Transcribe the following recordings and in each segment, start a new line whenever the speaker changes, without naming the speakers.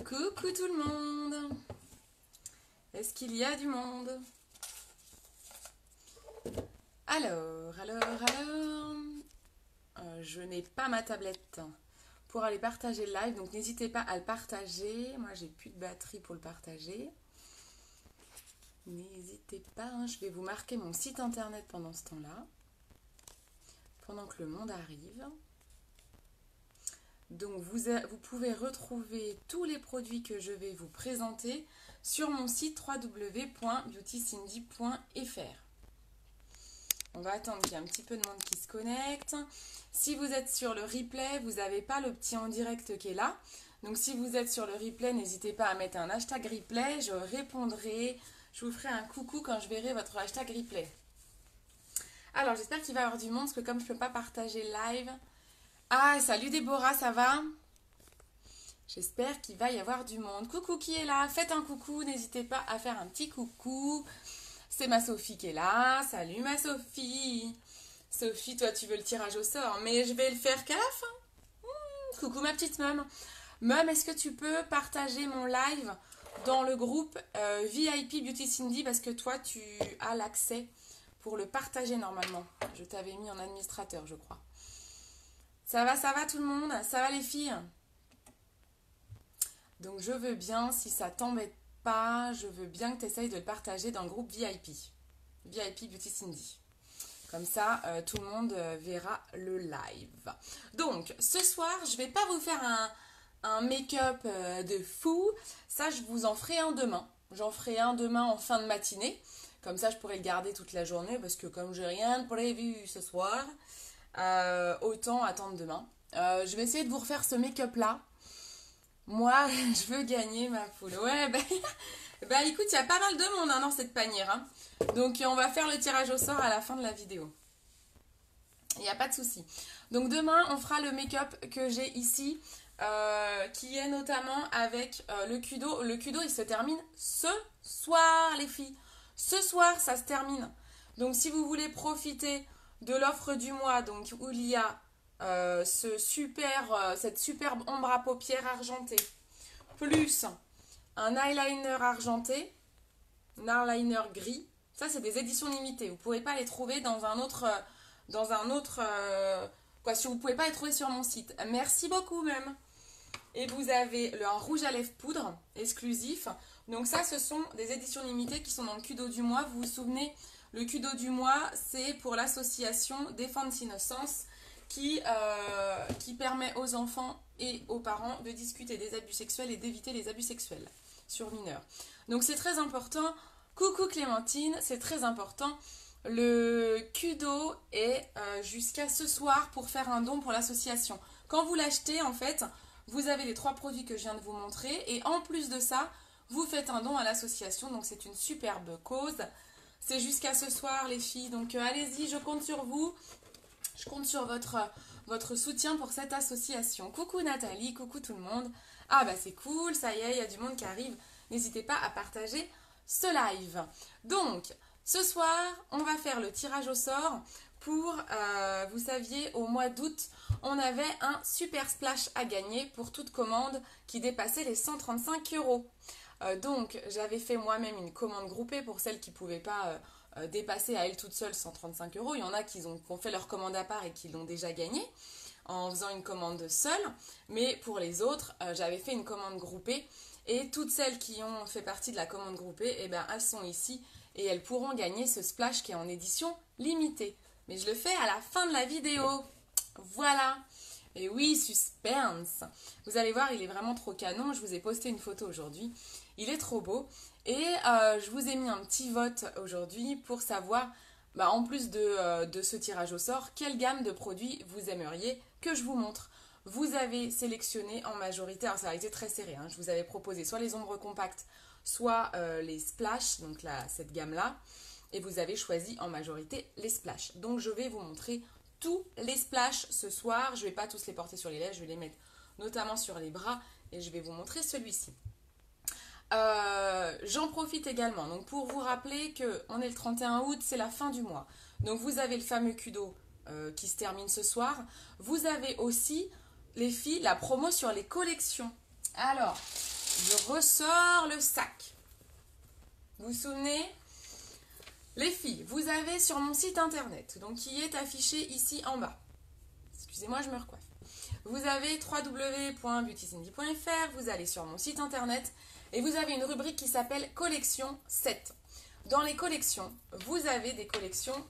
Coucou tout le monde. Est-ce qu'il y a du monde? Alors, je n'ai pas ma tablette pour aller partager le live, donc n'hésitez pas à le partager. Moi, j'ai plus de batterie pour le partager. N'hésitez pas, hein, je vais vous marquer mon site internet pendant ce temps-là, pendant que le monde arrive. Donc vous pouvez retrouver tous les produits que je vais vous présenter sur mon site www.beautycindy.fr. On va attendre qu'il y ait un petit peu de monde qui se connecte. Si vous êtes sur le replay, vous n'avez pas le petit en direct qui est là. Donc si vous êtes sur le replay, n'hésitez pas à mettre un hashtag replay. Je répondrai, je vous ferai un coucou quand je verrai votre hashtag replay. Alors j'espère qu'il va y avoir du monde parce que comme je ne peux pas partager live... Ah, salut Déborah, ça va? J'espère qu'il va y avoir du monde. Coucou qui est là? Faites un coucou, n'hésitez pas à faire un petit coucou. C'est ma Sophie qui est là. Salut ma Sophie. Sophie, toi tu veux le tirage au sort, mais je vais le faire qu'à la fin. Coucou ma petite Mum. Mum, est-ce que tu peux partager mon live dans le groupe VIP Beauty Cindy parce que toi tu as l'accès pour le partager normalement. Je t'avais mis en administrateur, je crois. Ça va tout le monde? Ça va les filles? Donc je veux bien, si ça t'embête pas, je veux bien que tu essayes de le partager dans le groupe VIP. VIP Beauty Cindy. Comme ça, tout le monde verra le live. Donc, ce soir, je vais pas vous faire un make-up de fou. Ça, je vous en ferai un demain. J'en ferai un demain en fin de matinée. Comme ça, je pourrai le garder toute la journée parce que comme j'ai rien de prévu ce soir... autant attendre demain. Je vais essayer de vous refaire ce make-up là. Moi, je veux gagner ma poule. Ouais, bah écoute, il y a pas mal de monde hein, dans cette panière. Hein. Donc, on va faire le tirage au sort à la fin de la vidéo. Il n'y a pas de souci. Donc, demain, on fera le make-up que j'ai ici, qui est notamment avec le Kudo. Le Kudo, il se termine ce soir, les filles. Ce soir, ça se termine. Donc, si vous voulez profiter de l'offre du mois, donc où il y a cette superbe ombre à paupières argentée, plus un eyeliner argenté, un eyeliner gris. Ça, c'est des éditions limitées. Vous ne pouvez pas les trouver dans un autre... si vous ne pouvez pas les trouver sur mon site. Merci beaucoup même. Et vous avez un rouge à lèvres poudre exclusif. Donc ça, ce sont des éditions limitées qui sont dans le Kudo du mois. Vous vous souvenez, le Kudo du mois, c'est pour l'association Défense Innocence qui permet aux enfants et aux parents de discuter des abus sexuels et d'éviter les abus sexuels sur mineurs. Donc c'est très important. Coucou Clémentine, c'est très important. Le Kudo est jusqu'à ce soir pour faire un don pour l'association. Quand vous l'achetez, en fait, vous avez les 3 produits que je viens de vous montrer. Et en plus de ça, vous faites un don à l'association. Donc c'est une superbe cause. C'est jusqu'à ce soir les filles. Donc allez-y, je compte sur vous. Je compte sur votre soutien pour cette association. Coucou Nathalie, coucou tout le monde. Ah bah c'est cool, ça y est, il y a du monde qui arrive. N'hésitez pas à partager ce live. Donc, ce soir, on va faire le tirage au sort pour, vous saviez, au mois d'août, on avait un super splash à gagner pour toute commande qui dépassait les 135 €. Donc, j'avais fait moi-même une commande groupée pour celles qui ne pouvaient pas dépasser à elles toutes seules 135 €. Il y en a qui ont fait leur commande à part et qui l'ont déjà gagné en faisant une commande seule. Mais pour les autres, j'avais fait une commande groupée. Et toutes celles qui ont fait partie de la commande groupée, eh ben, elles sont ici et elles pourront gagner ce splash qui est en édition limitée. Mais je le fais à la fin de la vidéo. Voilà. Et oui, suspense. Vous allez voir, il est vraiment trop canon. Je vous ai posté une photo aujourd'hui. Il est trop beau. Et je vous ai mis un petit vote aujourd'hui pour savoir, en plus de ce tirage au sort, quelle gamme de produits vous aimeriez que je vous montre. Vous avez sélectionné en majorité, alors ça a été très serré, hein, je vous avais proposé soit les ombres compactes, soit les splash, donc là, cette gamme-là, et vous avez choisi en majorité les splash. Donc je vais vous montrer tous les splash ce soir, je ne vais pas tous les porter sur les lèvres, je vais les mettre notamment sur les bras, et je vais vous montrer celui-ci. J'en profite également, donc pour vous rappeler qu'on est le 31 août, c'est la fin du mois. Donc vous avez le fameux Kudo qui se termine ce soir. Vous avez aussi, les filles, la promo sur les collections. Alors, je ressors le sac. Vous vous souvenez? Les filles, vous avez sur mon site internet, donc qui est affiché ici en bas. Excusez-moi, je me recoiffe. Vous avez www.beautycindy.fr, vous allez sur mon site internet et vous avez une rubrique qui s'appelle Collection 7. Dans les collections, vous avez des collections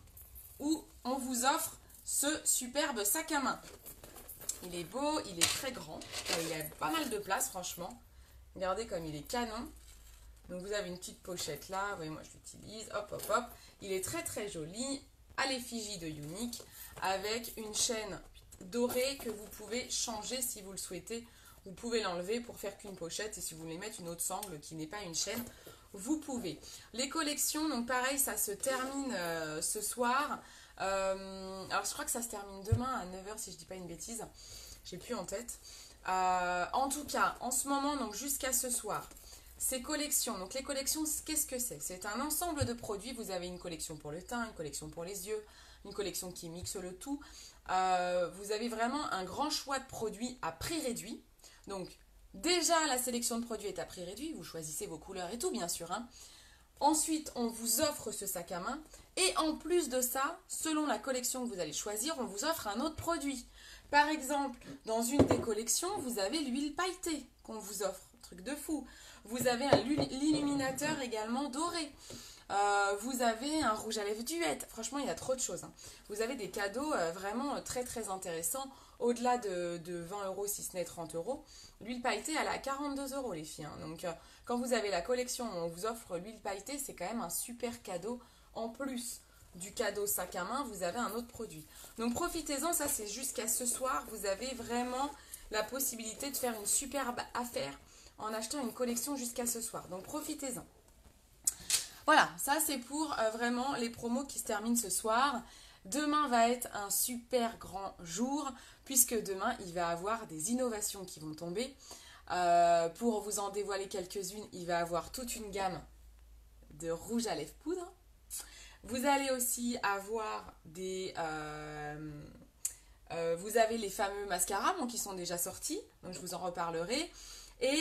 où on vous offre ce superbe sac à main. Il est beau, il est très grand, il a pas mal de place franchement. Regardez comme il est canon. Donc vous avez une petite pochette là, vous voyez moi je l'utilise, hop hop hop. Il est très très joli, à l'effigie de Unique, avec une chaîne dorée que vous pouvez changer si vous le souhaitez. Vous pouvez l'enlever pour faire qu'une pochette et si vous voulez mettre une autre sangle qui n'est pas une chaîne, vous pouvez. Les collections, donc pareil, ça se termine ce soir. Alors je crois que ça se termine demain à 9 h si je dis pas une bêtise. J'ai plus en tête. En tout cas, en ce moment, donc jusqu'à ce soir, ces collections. Donc les collections, qu'est-ce que c'est? C'est un ensemble de produits. Vous avez une collection pour le teint, une collection pour les yeux, une collection qui mixe le tout. Vous avez vraiment un grand choix de produits à prix réduit. Donc déjà, la sélection de produits est à prix réduit. Vous choisissez vos couleurs et tout, bien sûr, hein. Ensuite, on vous offre ce sac à main. Et en plus de ça, selon la collection que vous allez choisir, on vous offre un autre produit. Par exemple, dans une des collections, vous avez l'huile pailletée qu'on vous offre. Truc de fou. Vous avez l'illuminateur également doré. Vous avez un rouge à lèvres duette. Franchement, il y a trop de choses, hein. Vous avez des cadeaux vraiment très très intéressants. Au-delà de 20 euros, si ce n'est 30 euros. L'huile pailletée, elle est à 42 euros, les filles, hein. Donc, quand vous avez la collection où on vous offre l'huile pailletée, c'est quand même un super cadeau. En plus du cadeau sac à main, vous avez un autre produit. Donc, profitez-en. Ça, c'est jusqu'à ce soir. Vous avez vraiment la possibilité de faire une superbe affaire en achetant une collection jusqu'à ce soir. Donc, profitez-en. Voilà, ça c'est pour vraiment les promos qui se terminent ce soir. Demain va être un super grand jour puisque demain il va y avoir des innovations qui vont tomber. Pour vous en dévoiler quelques-unes, il va y avoir toute une gamme de rouge à lèvres poudre. Vous allez aussi avoir vous avez les fameux mascaras qui sont déjà sortis, donc je vous en reparlerai. Et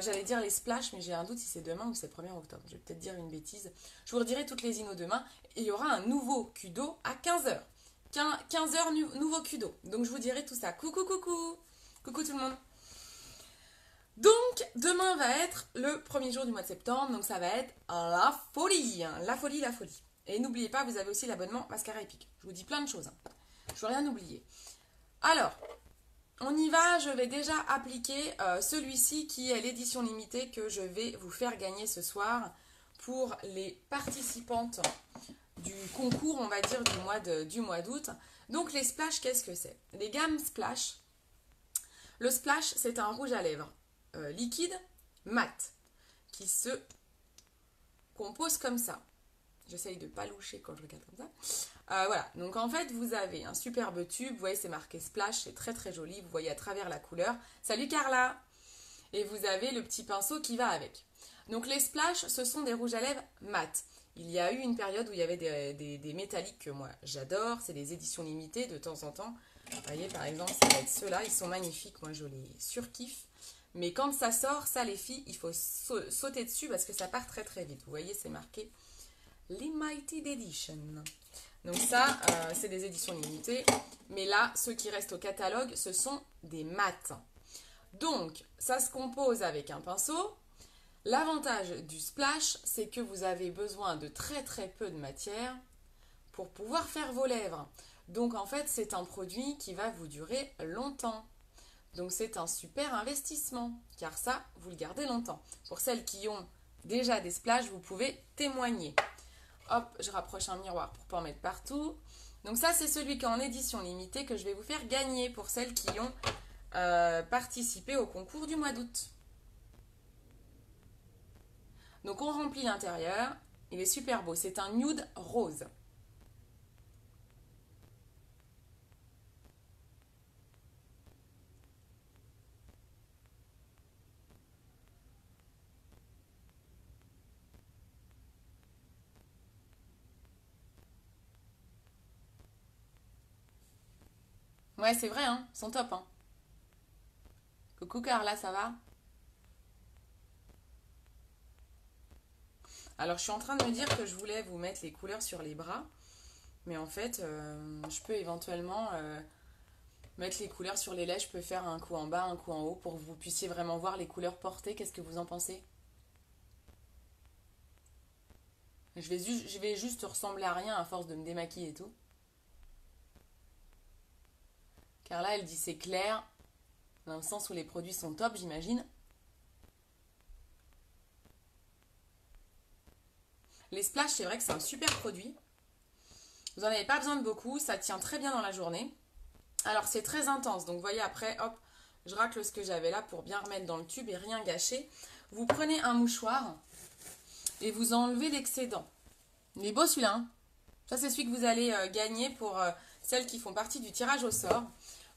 j'allais dire les splash, mais j'ai un doute si c'est demain ou c'est le 1er octobre. Je vais peut-être dire une bêtise. Je vous redirai toutes les inos demain. Et il y aura un nouveau Kudo à 15 h. 15 h, nouveau Kudo. Donc je vous dirai tout ça. Coucou, coucou. Coucou tout le monde. Donc demain va être le premier jour du mois de septembre. Donc ça va être la folie. La folie, la folie. Et n'oubliez pas, vous avez aussi l'abonnement Mascara Epic. Je vous dis plein de choses, hein. Je ne veux rien oublier. Alors... on y va, je vais déjà appliquer celui-ci qui est l'édition limitée que je vais vous faire gagner ce soir pour les participantes du concours, on va dire, du mois d'août. Donc les splash, qu'est-ce que c'est? Les gammes splash. Le splash, c'est un rouge à lèvres liquide, mat, qui se compose comme ça. J'essaye de ne pas loucher quand je regarde comme ça. Voilà, donc en fait, vous avez un superbe tube. Vous voyez, c'est marqué Splash, c'est très très joli. Vous voyez à travers la couleur. Salut Carla! Et vous avez le petit pinceau qui va avec. Donc les Splash, ce sont des rouges à lèvres mat. Il y a eu une période où il y avait des métalliques que moi j'adore. C'est des éditions limitées de temps en temps. Vous voyez, par exemple, ça va être ceux-là. Ils sont magnifiques. Moi, je les surkiffe. Mais quand ça sort, ça les filles, il faut sauter dessus parce que ça part très très vite. Vous voyez, c'est marqué Limited Edition. Donc ça, c'est des éditions limitées. Mais là, ceux qui restent au catalogue, ce sont des mats. Donc, ça se compose avec un pinceau. L'avantage du splash, c'est que vous avez besoin de très très peu de matière pour pouvoir faire vos lèvres. Donc en fait, c'est un produit qui va vous durer longtemps. Donc c'est un super investissement, car ça, vous le gardez longtemps. Pour celles qui ont déjà des splashes, vous pouvez témoigner. Hop, je rapproche un miroir pour ne pas en mettre partout. Donc ça, c'est celui qui est en édition limitée que je vais vous faire gagner pour celles qui ont participé au concours du mois d'août. Donc on remplit l'intérieur. Il est super beau. C'est un nude rose. Ouais, c'est vrai, hein. Ils sont top, hein. Coucou Carla, ça va? Alors, je suis en train de me dire que je voulais vous mettre les couleurs sur les bras. Mais en fait, je peux éventuellement mettre les couleurs sur les lèvres. Je peux faire un coup en bas, un coup en haut pour que vous puissiez vraiment voir les couleurs portées. Qu'est-ce que vous en pensez? Je vais juste ressembler à rien à force de me démaquiller et tout. Car là, elle dit c'est clair, dans le sens où les produits sont top, j'imagine. Les splash, c'est vrai que c'est un super produit. Vous n'en avez pas besoin de beaucoup, ça tient très bien dans la journée. Alors, c'est très intense, donc vous voyez après, hop, je racle ce que j'avais là pour bien remettre dans le tube et rien gâcher. Vous prenez un mouchoir et vous enlevez l'excédent. Il est beau celui-là, hein. Ça, c'est celui que vous allez gagner pour celles qui font partie du tirage au sort.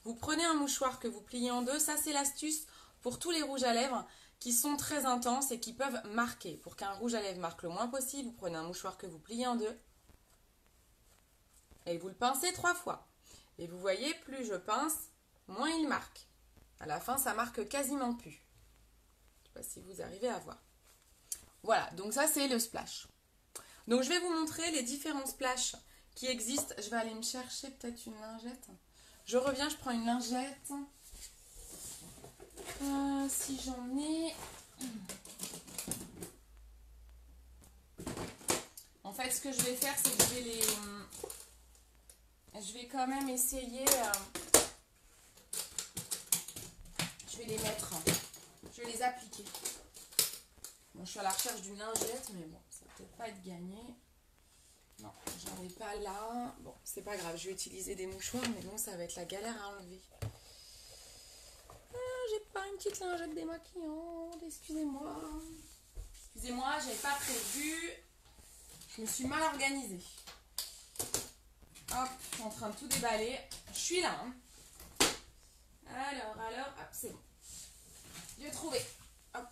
Vous prenez un mouchoir que vous pliez en deux. Ça, c'est l'astuce pour tous les rouges à lèvres qui sont très intenses et qui peuvent marquer. Pour qu'un rouge à lèvres marque le moins possible, vous prenez un mouchoir que vous pliez en deux et vous le pincez 3 fois. Et vous voyez, plus je pince, moins il marque. À la fin, ça marque quasiment plus. Je ne sais pas si vous arrivez à voir. Voilà, donc ça, c'est le splash. Donc, je vais vous montrer les différents splashes qui existent. Je vais aller me chercher peut-être une lingette. Je reviens, je prends une lingette. Si j'en ai... En fait, ce que je vais faire, c'est que je vais quand même essayer... Je vais les mettre. Je vais les appliquer. Bon, je suis à la recherche d'une lingette, mais bon, ça va peut-être pas être gagné. Non, j'en ai pas là. Bon, c'est pas grave, je vais utiliser des mouchoirs, mais bon, ça va être la galère à enlever. J'ai pas une petite lingette démaquillante, excusez-moi. Excusez-moi, j'avais pas prévu. Je me suis mal organisée. Hop, je suis en train de tout déballer. Je suis là, hein. Alors, hop, c'est bon. J'ai trouvé. Hop.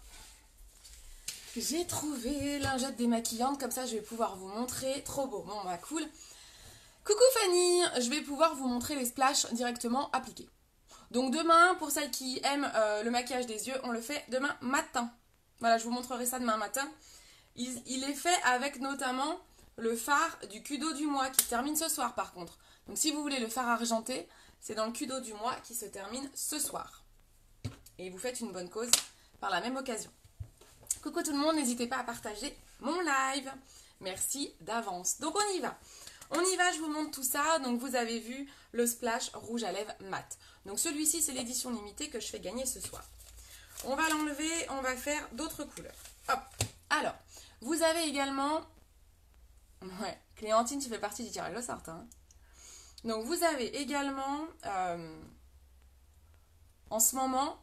J'ai trouvé lingette démaquillante, comme ça je vais pouvoir vous montrer. Trop beau, bon bah cool. Coucou Fanny, je vais pouvoir vous montrer les splashs directement appliqués. Donc demain, pour celles qui aiment le maquillage des yeux, on le fait demain matin. Voilà, je vous montrerai ça demain matin. Il est fait avec notamment le fard du Kudo du mois qui se termine ce soir par contre. Donc si vous voulez le fard argenté, c'est dans le Kudo du mois qui se termine ce soir. Et vous faites une bonne cause par la même occasion. Coucou tout le monde, n'hésitez pas à partager mon live. Merci d'avance. Donc on y va. On y va, je vous montre tout ça. Donc vous avez vu le splash rouge à lèvres mat. Donc celui-ci, c'est l'édition limitée que je fais gagner ce soir. On va l'enlever, on va faire d'autres couleurs. Hop. Alors, vous avez également... Ouais, Clémentine, tu fais partie du tirage au sort. Hein. Donc vous avez également, en ce moment,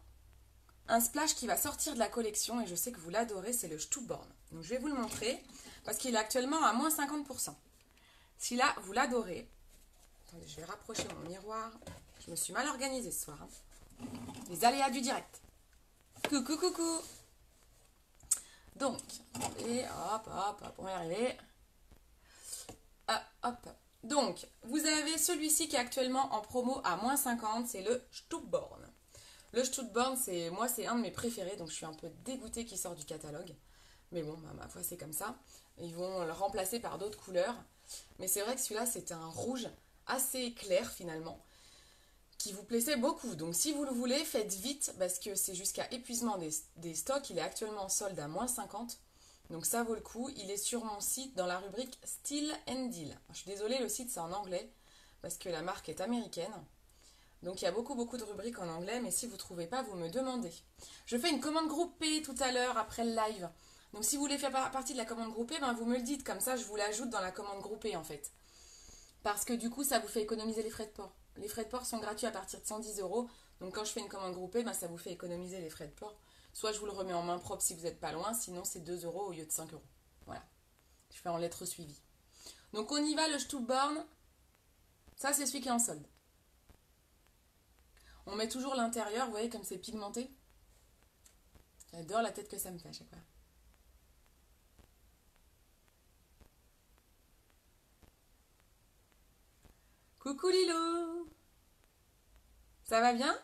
un splash qui va sortir de la collection et je sais que vous l'adorez, c'est le Stubborn. Donc je vais vous le montrer parce qu'il est actuellement à moins 50%. Si là, vous l'adorez, attendez, je vais rapprocher mon miroir. Je me suis mal organisée ce soir. Hein. Les aléas du direct. Coucou, coucou. Donc, attendez, hop, on va y arriver. Hop. Donc, vous avez celui-ci qui est actuellement en promo à moins 50, c'est le Stubborn. Le Stubborn, c'est un de mes préférés, donc je suis un peu dégoûtée qu'il sorte du catalogue. Mais bon, bah, ma foi, c'est comme ça. Ils vont le remplacer par d'autres couleurs. Mais c'est vrai que celui-là, c'était un rouge assez clair finalement, qui vous plaisait beaucoup. Donc si vous le voulez, faites vite, parce que c'est jusqu'à épuisement des stocks. Il est actuellement en solde à moins 50. Donc ça vaut le coup. Il est sur mon site dans la rubrique Style and Deal. Je suis désolée, le site c'est en anglais, parce que la marque est américaine. Donc il y a beaucoup de rubriques en anglais, mais si vous ne trouvez pas, vous me demandez. Je fais une commande groupée tout à l'heure après le live. Donc si vous voulez faire partie de la commande groupée, ben, vous me le dites, comme ça je vous l'ajoute dans la commande groupée en fait. Parce que du coup ça vous fait économiser les frais de port. Les frais de port sont gratuits à partir de 110 €. Donc quand je fais une commande groupée, ben, ça vous fait économiser les frais de port. Soit je vous le remets en main propre si vous n'êtes pas loin, sinon c'est 2 € au lieu de 5 €. Voilà. Je fais en lettres suivies. Donc on y va, le Stubborn. Ça c'est celui qui est en solde. On met toujours l'intérieur, vous voyez comme c'est pigmenté. J'adore la tête que ça me fait à chaque fois. Coucou Lilo. Ça va bien?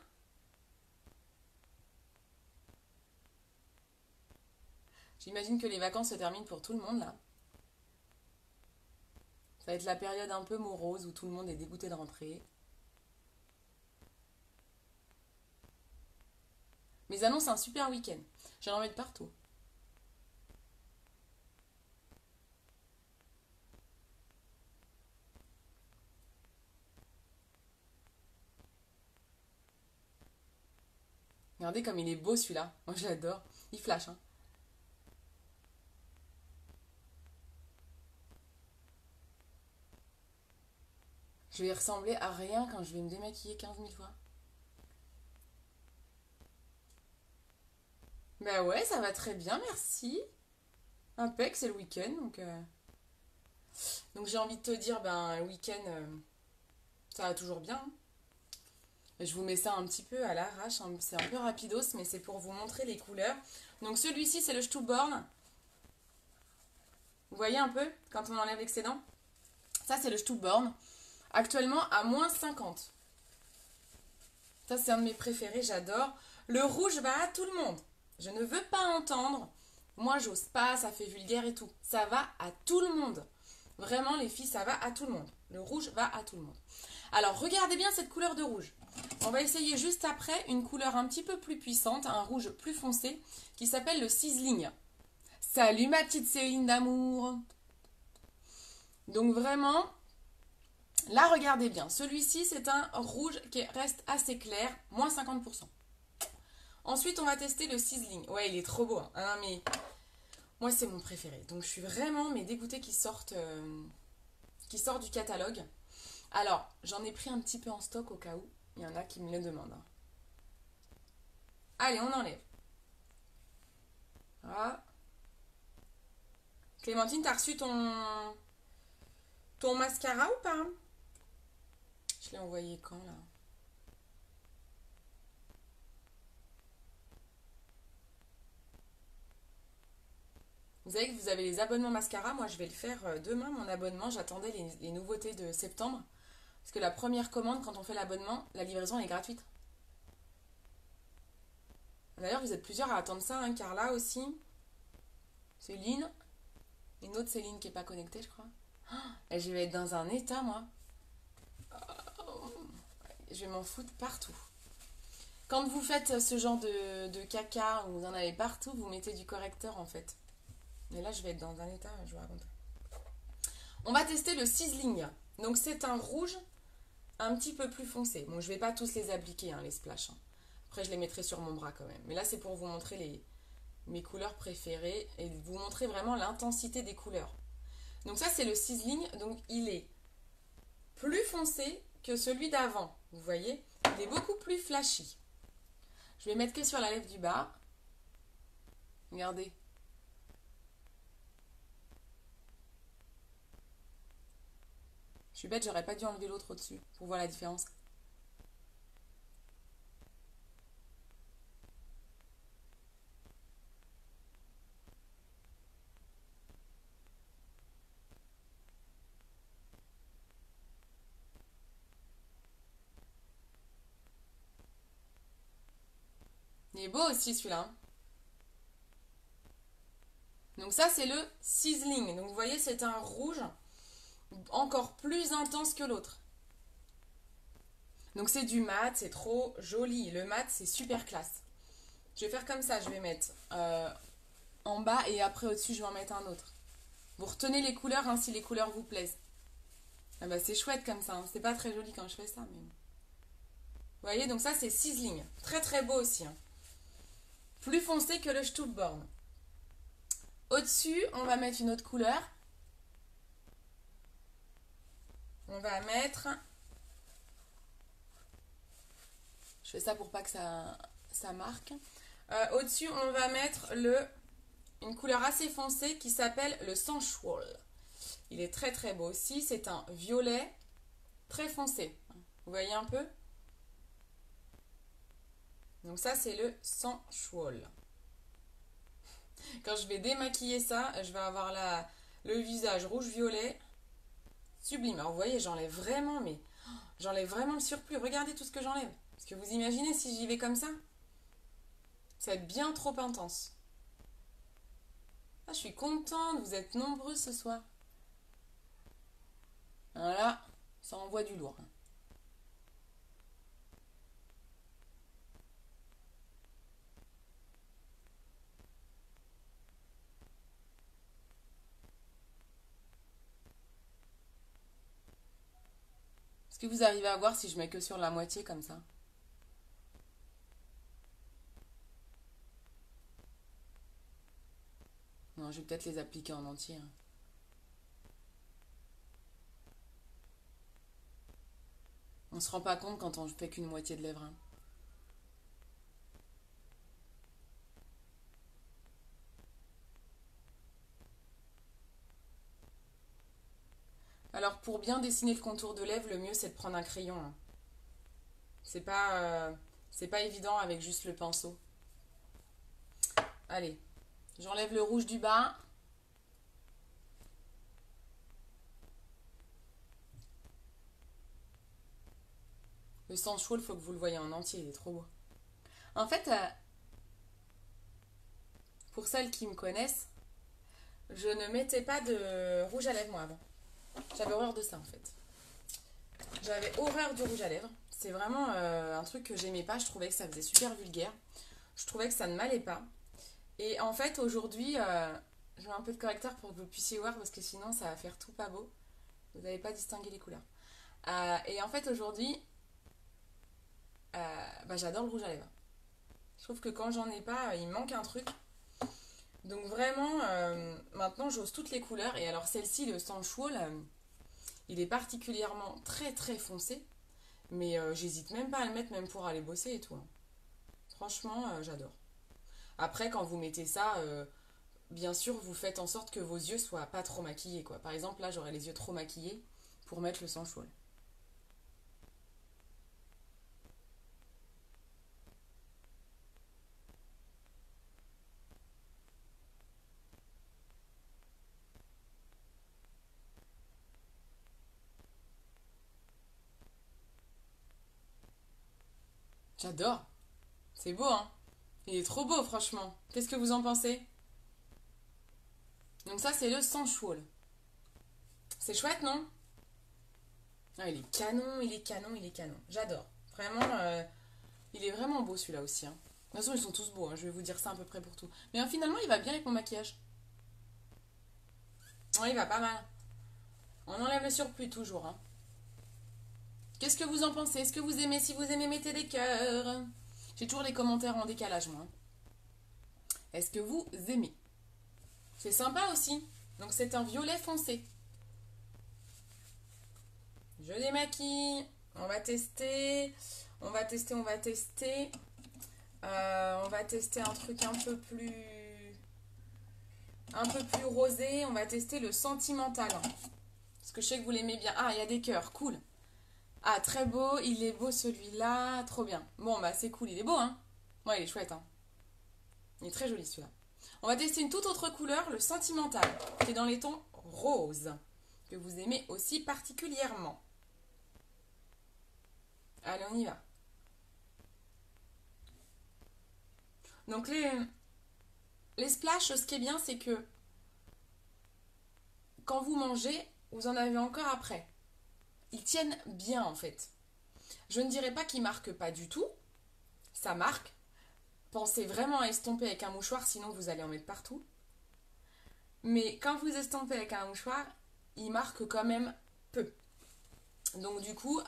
J'imagine que les vacances se terminent pour tout le monde là. Ça va être la période un peu morose où tout le monde est dégoûté de rentrer. Mais ils annoncent un super week-end. J'en envie de partout. Regardez comme il est beau celui-là. Moi j'adore. Il flash, hein. Je vais ressembler à rien quand je vais me démaquiller 15 000 fois. Bah ouais, ça va très bien, merci. Impec, c'est le week-end, donc j'ai envie de te dire, ben, le week-end, ça va toujours bien, hein. Je vous mets ça un petit peu à l'arrache, hein. C'est un peu rapidos, mais c'est pour vous montrer les couleurs. Donc celui-ci, c'est le Stuborn. Vous voyez un peu, quand on enlève l'excédent? Ça, c'est le Stuborn. Actuellement, à -50. Ça, c'est un de mes préférés, j'adore. Le rouge va à tout le monde. Je ne veux pas entendre. Moi, j'ose pas, ça fait vulgaire et tout. Ça va à tout le monde. Vraiment, les filles, ça va à tout le monde. Le rouge va à tout le monde. Alors, regardez bien cette couleur de rouge. On va essayer juste après une couleur un petit peu plus puissante, un rouge plus foncé, qui s'appelle le Sizzling. Salut ma petite Céline d'amour. Donc vraiment, là, regardez bien. Celui-ci, c'est un rouge qui reste assez clair, -50%. Ensuite, on va tester le Sizzling. Ouais, il est trop beau, hein. Ah, mais moi, c'est mon préféré. Donc, je suis vraiment dégoûtée qu'il sorte du catalogue. Alors, j'en ai pris un petit peu en stock au cas où. Il y en a qui me le demandent, hein. Allez, on enlève. Voilà. Clémentine, t'as reçu ton mascara ou pas? Je l'ai envoyé quand, là? Vous savez que vous avez les abonnements mascara. Moi, je vais le faire demain, mon abonnement. J'attendais les nouveautés de septembre. Parce que la première commande, quand on fait l'abonnement, la livraison est gratuite. D'ailleurs, vous êtes plusieurs à attendre ça, hein. Carla aussi. Céline. Une autre Céline qui n'est pas connectée, je crois. Et je vais être dans un état, moi. Je vais m'en foutre partout. Quand vous faites ce genre de caca, où vous en avez partout, vous mettez du correcteur, en fait. Mais là, je vais être dans un état, je vous raconte. On va tester le Sizzling. Donc, c'est un rouge un petit peu plus foncé. Bon, je vais pas tous les appliquer, hein, les splash, hein. Après, je les mettrai sur mon bras quand même. Mais là, c'est pour vous montrer mes couleurs préférées et vous montrer vraiment l'intensité des couleurs. Donc ça, c'est le Sizzling. Donc, il est plus foncé que celui d'avant. Vous voyez? Il est beaucoup plus flashy. Je vais mettre que sur la lèvre du bas. Regardez. Je suis bête, j'aurais pas dû enlever l'autre au-dessus pour voir la différence. Il est beau aussi celui-là, hein. Donc ça, c'est le Sizzling. Donc vous voyez, c'est un rouge encore plus intense que l'autre. Donc c'est du mat, c'est trop joli. Le mat, c'est super classe. Je vais faire comme ça, je vais mettre en bas et après au-dessus, je vais en mettre un autre. Vous retenez les couleurs, hein, si les couleurs vous plaisent. Ah bah c'est chouette comme ça, hein. C'est pas très joli quand je fais ça, mais... Vous voyez, donc ça c'est Sizzling. Très très beau aussi, hein. Plus foncé que le Stuborn. Au-dessus, on va mettre une autre couleur. On va mettre... Je fais ça pour pas que ça marque. Au-dessus, on va mettre une couleur assez foncée qui s'appelle le Sensual. Il est très très beau aussi. C'est un violet très foncé. Vous voyez un peu? Donc ça, c'est le Sensual. Quand je vais démaquiller ça, je vais avoir le visage rouge-violet. Sublime. Alors vous voyez, j'enlève vraiment, mais j'enlève vraiment le surplus. Regardez tout ce que j'enlève. Parce que vous imaginez si j'y vais comme ça? Ça va être bien trop intense. Ah, je suis contente, vous êtes nombreux ce soir. Voilà, ça envoie du lourd. Est-ce que vous arrivez à voir si je mets que sur la moitié comme ça? Non, je vais peut-être les appliquer en entier, hein. On se rend pas compte quand on fait qu'une moitié de lèvres, hein. Alors pour bien dessiner le contour de lèvres, le mieux c'est de prendre un crayon, hein. C'est pas, c'est pas évident avec juste le pinceau. Allez, j'enlève le rouge du bas. Le sensual, il faut que vous le voyez en entier, il est trop beau. En fait, pour celles qui me connaissent, je ne mettais pas de rouge à lèvres moi avant. J'avais horreur de ça en fait. J'avais horreur du rouge à lèvres. C'est vraiment un truc que j'aimais pas. Je trouvais que ça faisait super vulgaire. Je trouvais que ça ne m'allait pas. Et en fait, aujourd'hui, je mets un peu de correcteur pour que vous puissiez voir parce que sinon, ça va faire tout pas beau. Vous n'allez pas distinguer les couleurs. Et en fait, aujourd'hui, j'adore le rouge à lèvres. Je trouve que quand j'en ai pas, il me manque un truc. Donc vraiment, maintenant, j'ose toutes les couleurs. Et alors, celle-ci, le Sensual, il est particulièrement très très foncé. Mais j'hésite même pas à le mettre, même pour aller bosser et tout, hein. Franchement, j'adore. Après, quand vous mettez ça, bien sûr, vous faites en sorte que vos yeux soient pas trop maquillés, quoi. Par exemple, là, j'aurais les yeux trop maquillés pour mettre le sensual. J'adore. C'est beau, hein? Il est trop beau, franchement. Qu'est-ce que vous en pensez? Donc ça, c'est le sensual. C'est chouette, non? Ah, il est canon, il est canon, il est canon. J'adore. Vraiment, il est vraiment beau celui-là aussi, hein. De toute façon, ils sont tous beaux, hein. Je vais vous dire ça à peu près pour tout. Mais finalement, il va bien avec mon maquillage. Ouais, il va pas mal. On enlève le surplus toujours, hein. Qu'est-ce que vous en pensez? Est-ce que vous aimez? Si vous aimez, mettez des cœurs. J'ai toujours les commentaires en décalage, moi. Est-ce que vous aimez? C'est sympa aussi. Donc c'est un violet foncé. Je démaquille. On va tester. On va tester, on va tester. On va tester un truc un peu plus rosé. On va tester le sentimental. Parce que je sais que vous l'aimez bien. Ah, il y a des cœurs. Cool. Ah, très beau. Il est beau celui-là. Trop bien. Bon, bah c'est cool. Il est beau, hein? Ouais, il est chouette, hein? Il est très joli celui-là. On va tester une toute autre couleur, le sentimental, qui est dans les tons roses, que vous aimez aussi particulièrement. Allez, on y va. Donc les splashes, ce qui est bien, c'est que quand vous mangez, vous en avez encore après. Ils tiennent bien en fait. Je ne dirais pas qu'ils marquent pas du tout. Ça marque. Pensez vraiment à estomper avec un mouchoir, sinon vous allez en mettre partout. Mais quand vous estampez avec un mouchoir, ils marquent quand même peu. Donc du coup,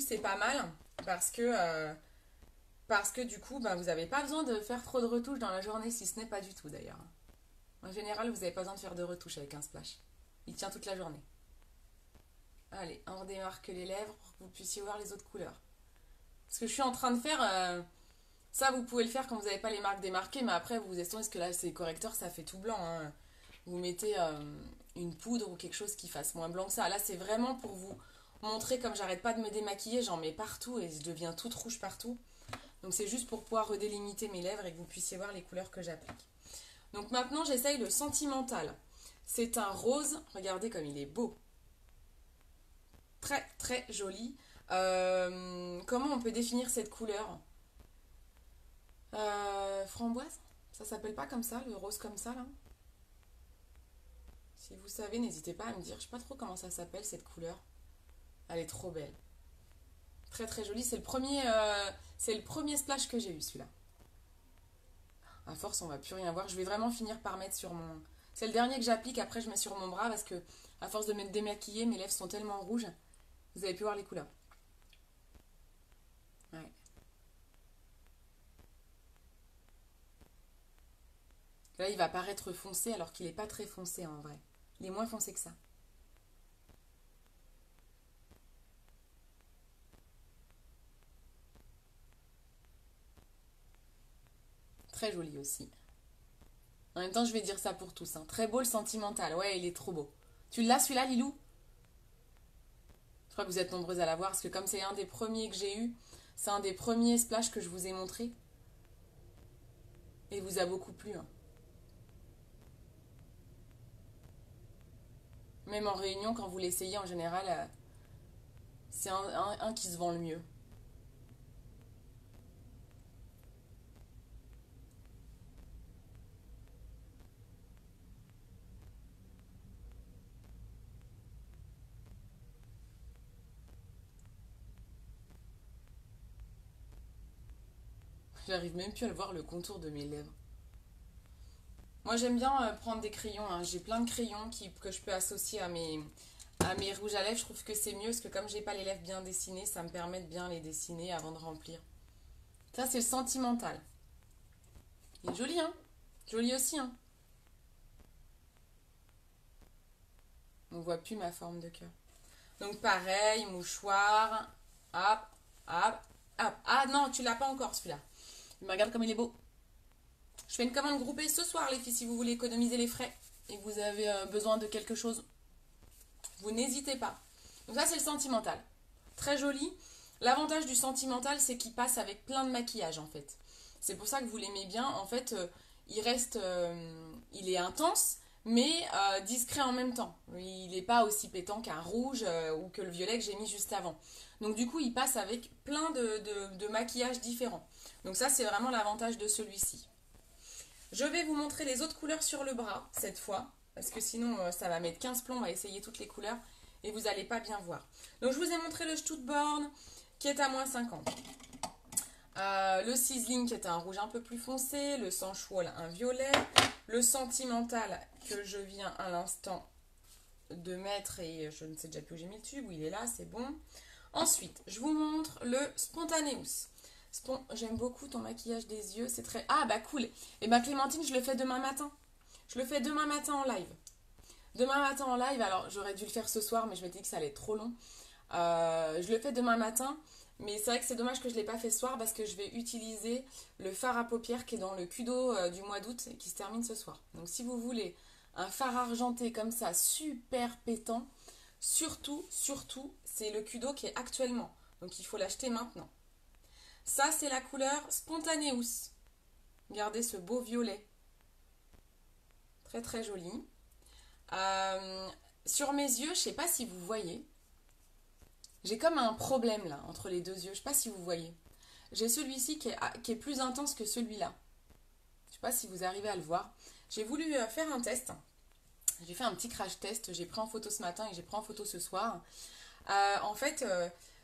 c'est pas mal parce que du coup, vous n'avez pas besoin de faire trop de retouches dans la journée, si ce n'est pas du tout d'ailleurs. En général, vous n'avez pas besoin de faire de retouches avec un splash. Il tient toute la journée. Allez, on redémarque les lèvres pour que vous puissiez voir les autres couleurs. Ce que je suis en train de faire, ça vous pouvez le faire quand vous n'avez pas les marques démarquées, mais après vous estompez, parce que là c'est correcteur, ça fait tout blanc, hein. Vous mettez une poudre ou quelque chose qui fasse moins blanc que ça. Là c'est vraiment pour vous montrer, comme j'arrête pas de me démaquiller, j'en mets partout et je deviens toute rouge partout. Donc c'est juste pour pouvoir redélimiter mes lèvres et que vous puissiez voir les couleurs que j'applique. Donc maintenant j'essaye le sentimental. C'est un rose, regardez comme il est beau. Très très joli. Comment on peut définir cette couleur? Framboise? Ça s'appelle pas comme ça, le rose comme ça, là? Si vous savez, n'hésitez pas à me dire. Je sais pas trop comment ça s'appelle, cette couleur. Elle est trop belle. Très très jolie. C'est le premier splash que j'ai eu, celui-là. À force, on va plus rien voir. Je vais vraiment finir par mettre sur mon... C'est le dernier que j'applique, après je mets sur mon bras parce que, à force de me démaquiller, mes lèvres sont tellement rouges. Vous avez pu voir les couleurs. Ouais. Là, il va paraître foncé alors qu'il n'est pas très foncé en vrai. Il est moins foncé que ça. Très joli aussi. En même temps, je vais dire ça pour tous, hein. Très beau le sentimental. Ouais, il est trop beau. Tu l'as celui-là, Lilou? Je crois que vous êtes nombreuses à l'avoir parce que comme c'est un des premiers que j'ai eu, c'est un des premiers splash que je vous ai montré. Et il vous a beaucoup plu, hein. Même en réunion, quand vous l'essayez, en général, c'est un qui se vend le mieux. J'arrive même plus à le voir le contour de mes lèvres. Moi, j'aime bien prendre des crayons, hein. J'ai plein de crayons que je peux associer à mes rouges à lèvres. Je trouve que c'est mieux parce que comme j'ai pas les lèvres bien dessinées, ça me permet de bien les dessiner avant de remplir. Ça, c'est le sentimental. Il est joli, hein? Joli aussi, hein? On voit plus ma forme de cœur. Donc pareil, mouchoir. Hop, hop, hop. Ah non, tu l'as pas encore celui-là. Mais regarde comme il est beau. Je fais une commande groupée ce soir, les filles, si vous voulez économiser les frais et que vous avez besoin de quelque chose. Vous n'hésitez pas. Donc ça, c'est le sentimental. Très joli. L'avantage du sentimental, c'est qu'il passe avec plein de maquillage, en fait. C'est pour ça que vous l'aimez bien. En fait, il est intense, mais discret en même temps. Il n'est pas aussi pétant qu'un rouge ou que le violet que j'ai mis juste avant. Donc du coup, il passe avec plein de maquillages différents. Donc ça, c'est vraiment l'avantage de celui-ci. Je vais vous montrer les autres couleurs sur le bras, cette fois. Parce que sinon, ça va mettre 15 plombs à essayer toutes les couleurs. Et vous n'allez pas bien voir. Donc je vous ai montré le Stuttborn qui est à moins 50. Le Sizzling qui est un rouge un peu plus foncé. Le Sensual un violet. Le Sentimental que je viens à l'instant de mettre. Et je ne sais déjà plus où j'ai mis le tube. Où il est là, c'est bon. Ensuite, je vous montre le Spontaneous. J'aime beaucoup ton maquillage des yeux. C'est très... Ah bah cool. Et bah Clémentine, je le fais demain matin. Je le fais demain matin en live. Demain matin en live, alors j'aurais dû le faire ce soir, mais je m'étais dit que ça allait être trop long. Je le fais demain matin, mais c'est vrai que c'est dommage que je ne l'ai pas fait ce soir parce que je vais utiliser le fard à paupières qui est dans le Kudo du mois d'août et qui se termine ce soir. Donc si vous voulez un fard argenté comme ça, super pétant, surtout, c'est le Kudo qui est actuellement. Donc il faut l'acheter maintenant. Ça, c'est la couleur Spontaneous. Regardez ce beau violet. Très très joli. Sur mes yeux, je ne sais pas si vous voyez. J'ai comme un problème là entre les deux yeux. Je ne sais pas si vous voyez. J'ai celui-ci qui est plus intense que celui-là. Je ne sais pas si vous arrivez à le voir. J'ai voulu faire un test. J'ai fait un petit crash test. J'ai pris en photo ce matin et j'ai pris en photo ce soir. En fait,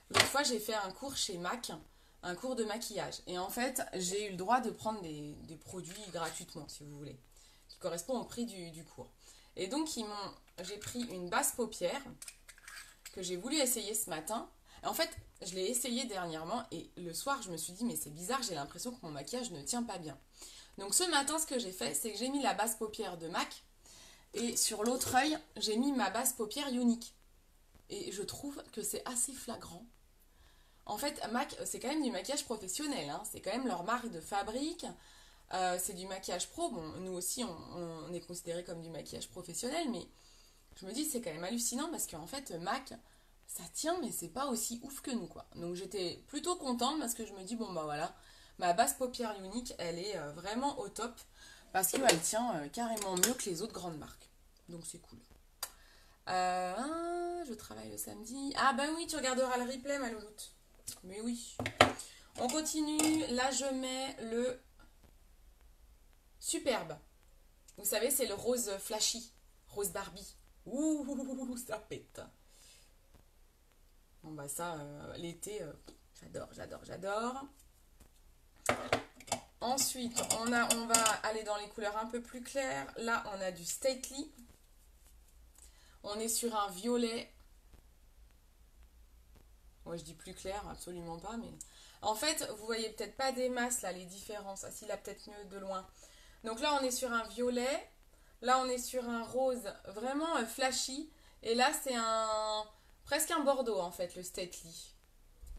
l'autre fois, j'ai fait un cours chez MAC. Un cours de maquillage. Et en fait, j'ai eu le droit de prendre des produits gratuitement, si vous voulez. Qui correspondent au prix du cours. Et donc, j'ai pris une base paupière que j'ai voulu essayer ce matin. En fait, je l'ai essayé dernièrement et le soir, je me suis dit, mais c'est bizarre, j'ai l'impression que mon maquillage ne tient pas bien. Donc ce matin, ce que j'ai fait, c'est que j'ai mis la base paupière de MAC et sur l'autre œil, j'ai mis ma base paupière Unique. Et je trouve que c'est assez flagrant. En fait, MAC, c'est quand même du maquillage professionnel, hein. C'est quand même leur marque de fabrique. C'est du maquillage pro. Bon, nous aussi, on est considéré comme du maquillage professionnel, mais je me dis c'est quand même hallucinant parce qu'en fait, MAC, ça tient, mais c'est pas aussi ouf que nous, quoi. Donc j'étais plutôt contente parce que je me dis, bon, bah voilà, ma base paupière Unique, elle est vraiment au top parce qu'elle tient carrément mieux que les autres grandes marques. Donc c'est cool. Je travaille le samedi. Ah, ben oui, tu regarderas le replay, ma louloute. Mais oui. On continue. Là, je mets le Superbe. Vous savez, c'est le rose flashy, rose Barbie. Ouh, ça pète. Bon bah ça, l'été, j'adore, j'adore, j'adore. Ensuite, on va aller dans les couleurs un peu plus claires. Là, on a du Stately. On est sur un violet. Ouais, je dis plus clair, absolument pas, mais... En fait, vous voyez peut-être pas des masses, là, les différences. Ah si, là, peut-être mieux de loin. Donc là, on est sur un violet. Là, on est sur un rose vraiment flashy. Et là, c'est presque un bordeaux, en fait, le Stately.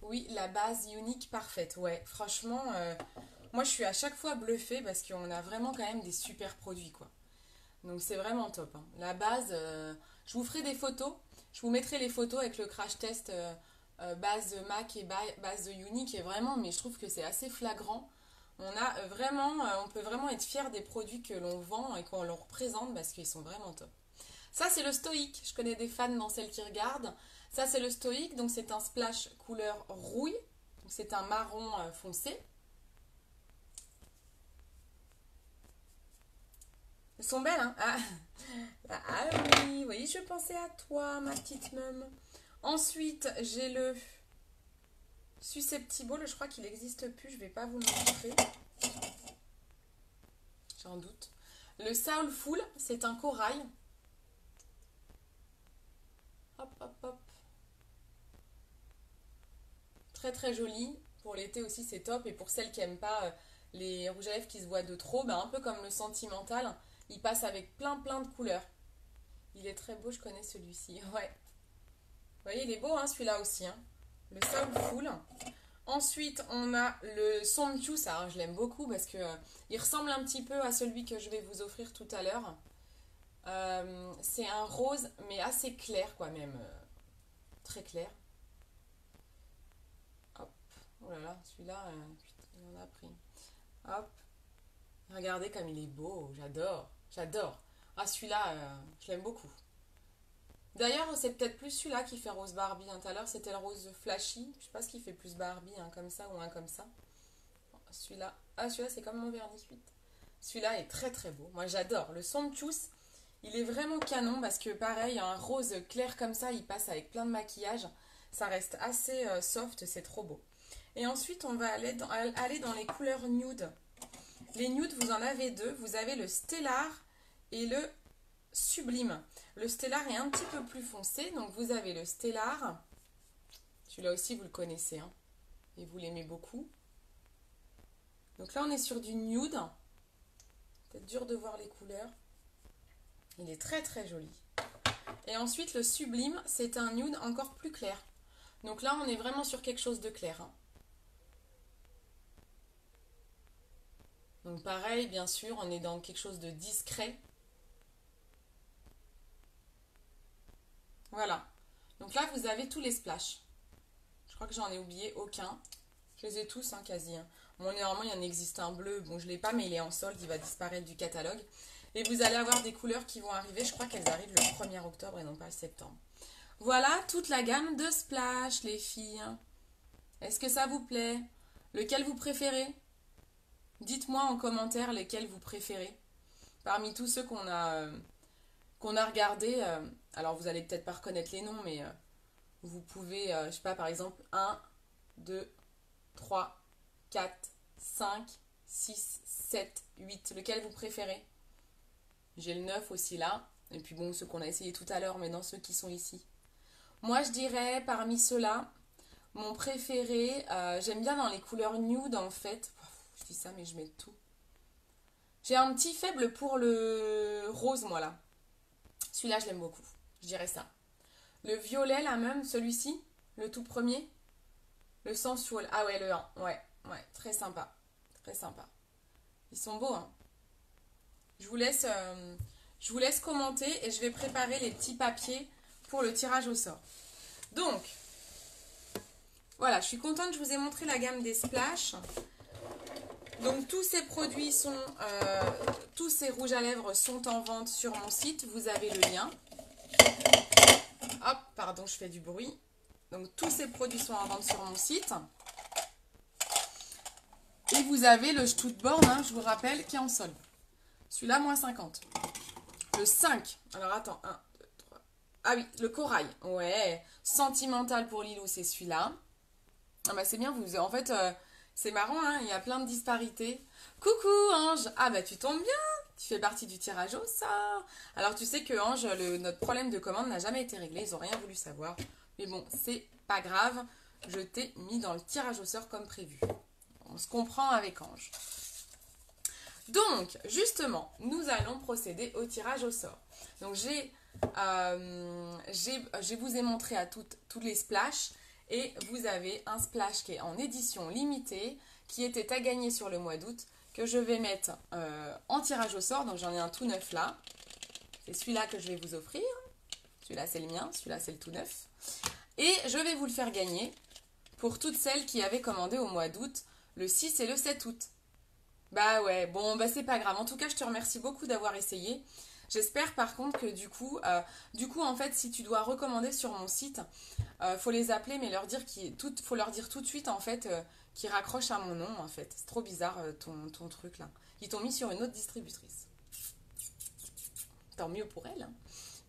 Oui, la base unique parfaite. Ouais, franchement, moi, je suis à chaque fois bluffée parce qu'on a vraiment quand même des super produits, quoi. Donc, c'est vraiment top, hein. La base, je vous ferai des photos. Je vous mettrai les photos avec le crash test base de MAC et base de Unique. Et vraiment, mais je trouve que c'est assez flagrant. On peut vraiment être fier des produits que l'on vend et qu'on leur représente parce qu'ils sont vraiment top. Ça, c'est le stoïque. Je connais des fans dans celles qui regardent. Ça, c'est le stoïque. Donc, c'est un splash couleur rouille. Donc, c'est un marron foncé. Elles sont belles, hein? Ah oui, oui, je pensais à toi, ma petite meum. Ensuite, j'ai le Susceptible. Je crois qu'il n'existe plus. Je ne vais pas vous le montrer. J'en doute. Le Soulful, c'est un corail. Hop, hop, hop. Très, très joli. Pour l'été aussi, c'est top. Et pour celles qui n'aiment pas les rouges à lèvres qui se voient de trop, un peu comme le Sentimental, il passe avec plein, plein de couleurs. Il est très beau, je connais celui-ci. Ouais. Vous voyez, il est beau, hein, celui-là aussi. Hein. Le Soulful. Ensuite, on a le Somptuous. Alors, je l'aime beaucoup parce que il ressemble un petit peu à celui que je vais vous offrir tout à l'heure. C'est un rose, mais assez clair, quoi, même. Très clair. Hop. Oh là là, celui-là, il en a pris. Hop. Regardez comme il est beau. J'adore. J'adore. Ah, celui-là, je l'aime beaucoup. D'ailleurs, c'est peut-être plus celui-là qui fait rose Barbie. Tout à l'heure, c'était le rose flashy. Je sais pas ce qui fait plus Barbie, un comme ça ou un comme ça. Celui-là. Ah, celui-là, c'est comme mon vernis 8. Celui-là est très très beau. Moi, j'adore. Le Somptuous, il est vraiment canon parce que pareil, un rose clair comme ça, il passe avec plein de maquillage. Ça reste assez soft, c'est trop beau. Et ensuite, on va aller dans les couleurs nude. Les nudes, vous en avez deux. Vous avez le Stellar et le Sublime. Le Stellar est un petit peu plus foncé, donc vous avez le Stellar. Celui-là aussi, vous le connaissez, hein, et vous l'aimez beaucoup. Donc là, on est sur du nude. Peut-être dur de voir les couleurs. Il est très très joli. Et ensuite, le Sublime, c'est un nude encore plus clair. Donc là, on est vraiment sur quelque chose de clair, hein. Donc pareil, bien sûr, on est dans quelque chose de discret. Voilà. Donc là, vous avez tous les splashes. Je crois que j'en ai oublié aucun. Je les ai tous, hein, quasi. Hein. Bon, normalement, il y en existe un bleu. Bon, je ne l'ai pas, mais il est en solde. Il va disparaître du catalogue. Et vous allez avoir des couleurs qui vont arriver. Je crois qu'elles arrivent le 1er octobre et non pas le septembre. Voilà toute la gamme de splash, les filles. Est-ce que ça vous plaît? Lequel vous préférez? Dites-moi en commentaire lesquels vous préférez. Parmi tous ceux qu'on a regardés, alors vous allez peut-être pas reconnaître les noms, mais vous pouvez, je sais pas, par exemple, 1, 2, 3, 4, 5, 6, 7, 8. Lequel vous préférez? J'ai le 9 aussi là. Et puis bon, ceux qu'on a essayé tout à l'heure, mais dans ceux qui sont ici. Moi, je dirais, parmi ceux-là, mon préféré, j'aime bien dans les couleurs nude, en fait. Je dis ça, mais je mets tout. J'ai un petit faible pour le rose, moi, là. Celui-là, je l'aime beaucoup. Je dirais ça. Le violet, là même, celui-ci, le tout premier. Le sensual. Ah ouais, le 1. Ouais, ouais, très sympa. Très sympa. Ils sont beaux, hein. Je vous laisse commenter et je vais préparer les petits papiers pour le tirage au sort. Donc, voilà, je suis contente, je vous ai montré la gamme des splash. Donc, tous ces produits sont, tous ces rouges à lèvres sont en vente sur mon site. Vous avez le lien. Hop, pardon, je fais du bruit. Donc, tous ces produits sont en vente sur mon site. Et vous avez le Stuttborn, hein, je vous rappelle, qui est en solde. Celui-là, moins 50. Le 5. Alors, attends. 1, 2, 3. Ah oui, le corail. Ouais. Sentimental pour Lilou, c'est celui-là. Ah bah c'est bien, vous... En fait, c'est marrant, hein, il y a plein de disparités. Coucou, Ange. Ah bah tu tombes bien. Tu fais partie du tirage au sort. Alors, tu sais que, Ange, notre problème de commande n'a jamais été réglé. Ils n'ont rien voulu savoir. Mais bon, c'est pas grave. Je t'ai mis dans le tirage au sort comme prévu. On se comprend avec Ange. Donc, justement, nous allons procéder au tirage au sort. Donc, je vous ai montré à tous les splashs et vous avez un splash qui est en édition limitée, qui était à gagner sur le mois d'août, que je vais mettre en tirage au sort. Donc, j'en ai un tout neuf là. C'est celui-là que je vais vous offrir. Celui-là, c'est le mien. Celui-là, c'est le tout neuf. Et je vais vous le faire gagner pour toutes celles qui avaient commandé au mois d'août, le 6 et le 7 août. Bah ouais, bon, bah c'est pas grave. En tout cas, je te remercie beaucoup d'avoir essayé. J'espère par contre que du coup, en fait, si tu dois recommander sur mon site, faut les appeler, mais faut leur dire tout de suite, en fait, qu'ils raccrochent à mon nom, en fait. C'est trop bizarre, ton truc, là. Ils t'ont mis sur une autre distributrice. Tant mieux pour elle, hein.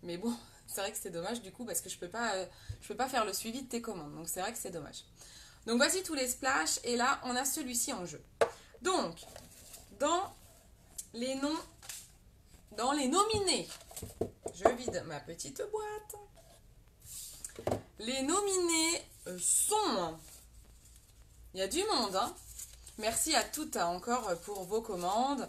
Mais bon, c'est vrai que c'est dommage, du coup, parce que je peux pas faire le suivi de tes commandes. Donc, c'est vrai que c'est dommage. Donc, voici tous les splashs, et là, on a celui-ci en jeu. Donc, dans les nominés, je vide ma petite boîte. Les nominés sont... Il y a du monde, hein. Merci à toutes encore pour vos commandes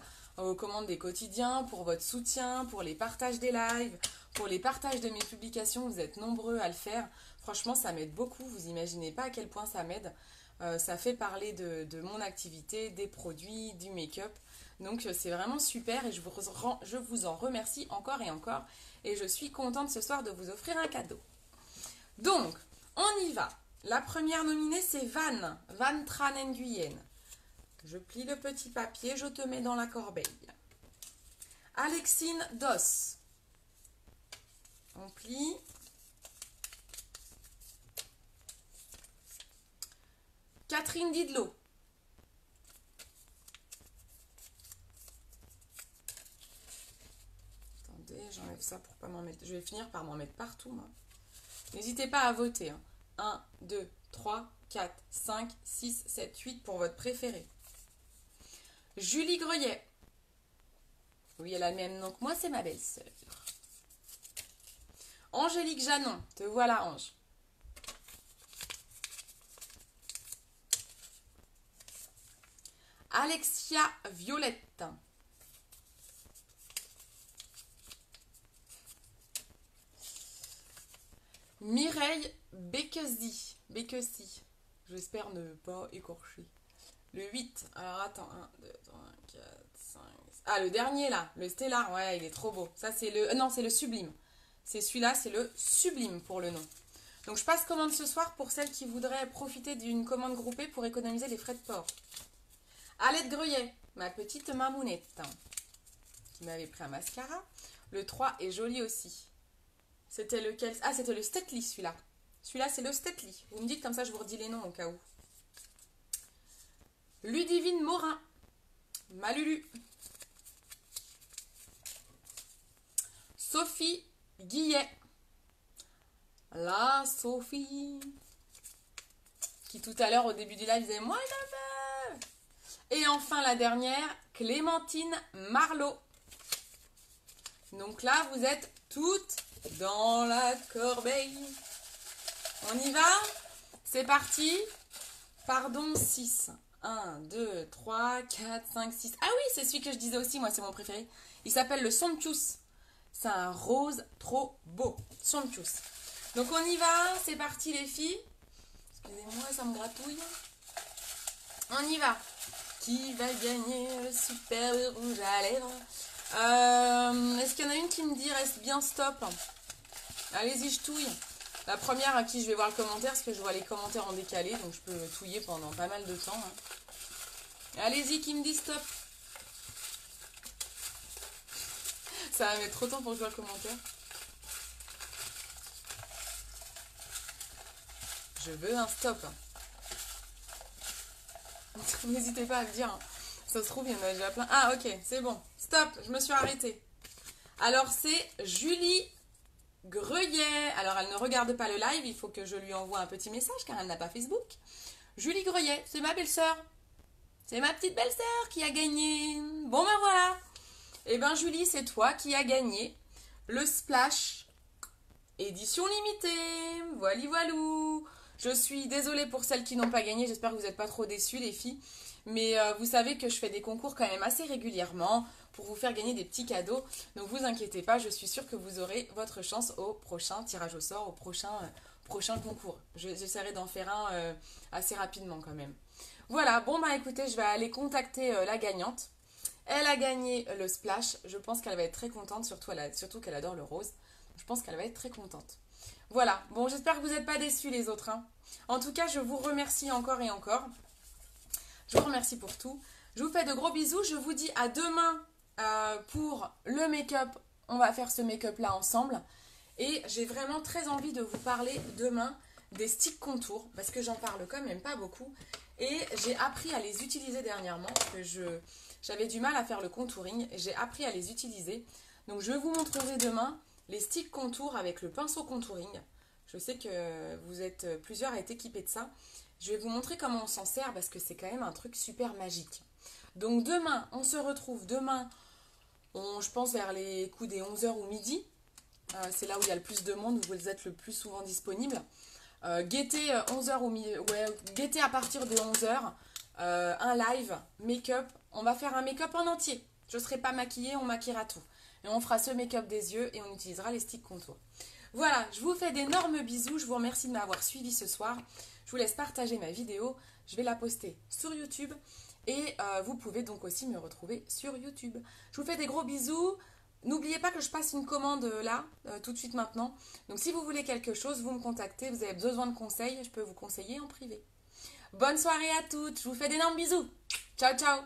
des quotidiens, pour votre soutien, pour les partages des lives, pour les partages de mes publications. Vous êtes nombreux à le faire. Franchement, ça m'aide beaucoup. Vous imaginez pas à quel point ça m'aide. Ça fait parler de mon activité, des produits, du make-up. Donc c'est vraiment super et je vous en remercie encore et encore. Et je suis contente ce soir de vous offrir un cadeau. Donc, on y va. La première nominée, c'est Van Tran Nguyen. Je plie le petit papier, je te mets dans la corbeille. Alexine Dos. On plie. Catherine Didlot. Attendez, j'enlève ça pour pas m'en mettre. Je vais finir par m'en mettre partout, moi. N'hésitez pas à voter. 1, 2, 3, 4, 5, 6, 7, 8 pour votre préféré. Julie Greuillet. Oui, elle a le même nom que moi, c'est ma belle-sœur. Angélique Janon. Te voilà, Ange. Alexia Violette. Mireille Bekesi. J'espère ne pas écorcher. Le 8. Alors attends. 1, 2, 3, 4, 5. Ah, le dernier là. Le Stellar. Ouais, il est trop beau. Ça, c'est le. Non, c'est le Sublime. C'est celui-là, c'est le Sublime pour le nom. Donc, je passe commande ce soir pour celles qui voudraient profiter d'une commande groupée pour économiser les frais de port. Alette Greuillet, ma petite mamounette, qui m'avait pris un mascara. Le 3 est joli aussi. C'était lequel? Ah, c'était le Stetly, celui-là. Celui-là, c'est le Stetly. Vous me dites comme ça, je vous redis les noms au cas où. Ludivine Morin. Malulu. Sophie Guillet. La Sophie. Qui tout à l'heure, au début du live, disait « Moi, je veux !» Et enfin, la dernière, Clémentine Marlot. Donc là, vous êtes toutes dans la corbeille. On y va? C'est parti. Pardon, 6. 1, 2, 3, 4, 5, 6. Ah oui, c'est celui que je disais aussi, moi, c'est mon préféré. Il s'appelle le Somptuous. C'est un rose trop beau. Somptuous. Donc on y va, c'est parti les filles. Excusez-moi, ça me gratouille. On y va. Qui va gagner le superbe rouge à lèvres? Est-ce qu'il y en a une qui me dit reste bien stop? Allez-y, je touille. La première à qui je vais voir le commentaire, parce que je vois les commentaires en décalé, donc je peux touiller pendant pas mal de temps. Hein. Allez-y, qui me dit stop. Ça va mettre trop de temps pour que je vois le commentaire. Je veux un stop. N'hésitez pas à me dire. Ça se trouve, il y en a déjà plein. Ah, ok, c'est bon. Stop, je me suis arrêtée. Alors, c'est Julie Greuillet. Alors, elle ne regarde pas le live, il faut que je lui envoie un petit message car elle n'a pas Facebook. Julie Greuillet, c'est ma belle-sœur. C'est ma petite belle-sœur qui a gagné. Bon, ben voilà. Eh ben, Julie, c'est toi qui as gagné le Splash édition limitée. Voilou. Je suis désolée pour celles qui n'ont pas gagné. J'espère que vous n'êtes pas trop déçues, les filles. Mais vous savez que je fais des concours quand même assez régulièrement pour vous faire gagner des petits cadeaux. Donc vous inquiétez pas, je suis sûre que vous aurez votre chance au prochain tirage au sort, au prochain concours. J'essaierai d'en faire un assez rapidement quand même. Voilà, bon bah écoutez, je vais aller contacter la gagnante. Elle a gagné le Splash. Je pense qu'elle va être très contente, surtout qu'elle adore le rose. Je pense qu'elle va être très contente. Voilà, bon j'espère que vous n'êtes pas déçus les autres. Hein. En tout cas, je vous remercie encore et encore. Je vous remercie pour tout. Je vous fais de gros bisous. Je vous dis à demain pour le make-up. On va faire ce make-up là ensemble. Et j'ai vraiment très envie de vous parler demain des sticks contours. Parce que j'en parle quand même pas beaucoup. Et j'ai appris à les utiliser dernièrement. Parce que j'avais du mal à faire le contouring. Et j'ai appris à les utiliser. Donc je vous montrerai demain les sticks contours avec le pinceau contouring. Je sais que vous êtes plusieurs à être équipés de ça. Je vais vous montrer comment on s'en sert parce que c'est quand même un truc super magique. Donc demain, on se retrouve demain, je pense vers les coups des 11h ou midi. C'est là où il y a le plus de monde, où vous êtes le plus souvent disponible. Guettez 11h ou midi, ouais, guettez à partir de 11h un live make-up. On va faire un make-up en entier. Je ne serai pas maquillée, on maquillera tout. Et on fera ce make-up des yeux et on utilisera les sticks contours. Voilà, je vous fais d'énormes bisous. Je vous remercie de m'avoir suivi ce soir. Je vous laisse partager ma vidéo. Je vais la poster sur YouTube. Et vous pouvez donc aussi me retrouver sur YouTube. Je vous fais des gros bisous. N'oubliez pas que je passe une commande là, tout de suite maintenant. Donc si vous voulez quelque chose, vous me contactez. Vous avez besoin de conseils, je peux vous conseiller en privé. Bonne soirée à toutes. Je vous fais d'énormes bisous. Ciao, ciao.